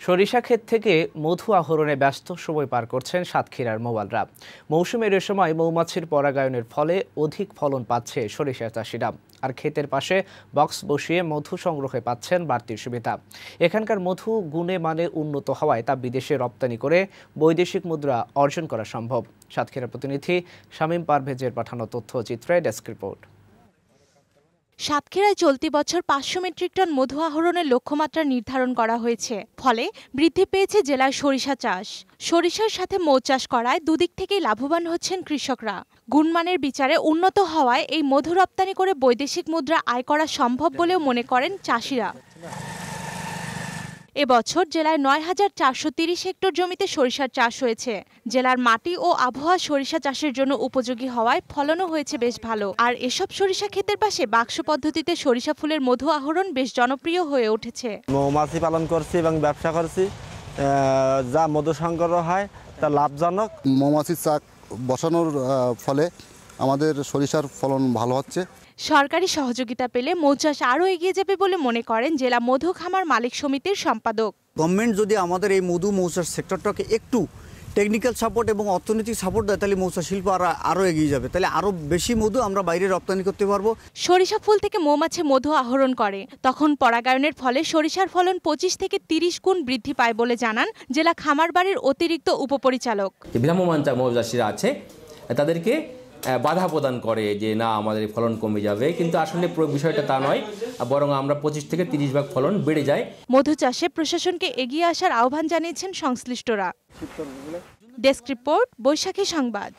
সরিষা ক্ষেত থেকে মধু আহরণে ব্যস্ত সময় পার করছেন সাতক্ষীরার মৌয়ালরা। মৌসুমের এ সময় মৌমাছির পরাগায়নের ফলে অধিক ফলন পাচ্ছে সরিষা চাষিরা। আর ক্ষেতের পাশে বক্স বসিয়ে মধু সংগ্রহে পাচ্ছেন বাড়তি সুবিধা। এখানকার মধু গুণে মানে উন্নত হওয়ায় তা বিদেশে রপ্তানি করে বৈদেশিক মুদ্রা অর্জন করা সম্ভব। সাতক্ষীরা প্রতিনিধি শামীম পারভেজের পাঠানো তথ্যচিত্রে ডেস্ক রিপোর্ট। সাতক্ষীরায় চলতি বছর 500 মেট্রিক টন মধু আহরণের লক্ষ্যমাত্রা নির্ধারণ করা হয়েছে। ফলে বৃদ্ধি পেয়েছে জেলার সরিষা চাষ। সরিষার সাথে মৌ চাষ করায় দুদিক থেকেই লাভবান হচ্ছেন কৃষকরা। গুণমানের বিচারে উন্নত হওয়ায় এই মধু রপ্তানি করে বৈদেশিক মুদ্রা আয় করা সম্ভব বলেও মনে করেন চাষিরা। এবছর জেলায় ৯,৪৩০ হেক্টর জমিতে সরিষার চাষ হয়েছে। জেলার মাটি ও আবহাওয়া সরিষা চাষের জন্য উপযোগী হওয়ায় ফলনও হয়েছে বেশ ভালো। আর এসব সরিষা ক্ষেতের পাশে বাক্স পদ্ধতিতে সরিষা ফুলের মধু আহরণ বেশ জনপ্রিয় হয়ে উঠেছে। মৌমাছি পালন করছি এবং ব্যবসা করছি, যা মধু সংগ্রহ হয় তা লাভজনক। মৌমাছির চাক বসানোর ফলে আমাদের সরিষার ফলন ভালো হচ্ছে। সরকারি সহযোগিতা পেলে মৌ চাষ আরও এগিয়ে যাবে বলে মনে করেন জেলা মধু খামার মালিক সমিতির সম্পাদক। গভর্নমেন্ট যদি আমাদের এই মৌচাষ সেক্টরটাকে একটু টেকনিক্যাল সাপোর্ট এবং অর্থনৈতিক সাপোর্ট দেয়, তাহলে মৌচাষ শিল্প আরও এগিয়ে যাবে। তাহলে আরও বেশি মধু আমরা বাইরে রপ্তানি করতে পারবো। সরিষা ফুল থেকে মৌমাছি মধু আহরণ করে, তখন পরাগায়নের ফলে সরিষার ফলন 25 থেকে 30 গুণ বৃদ্ধি পায় বলে জানান জেলা খামার বাড়ির অতিরিক্ত উপপরিচালক। ভ্রাম্যমাণ মৌচাষীরা আছে তাদেরকে বাধা প্রদান করে যে না আমাদের ফলন কমে যাবে, কিন্তু আসলে বিষয়টা তা নয়, বরং আমরা 25 থেকে 30 ভাগ ফলন বেড়ে যায়। মধু চাষে প্রশাসনকে এগিয়ে আসার আহ্বান জানিয়েছেন সংশ্লিষ্টরা। ডেস্ক রিপোর্ট, বৈশাখী সংবাদ।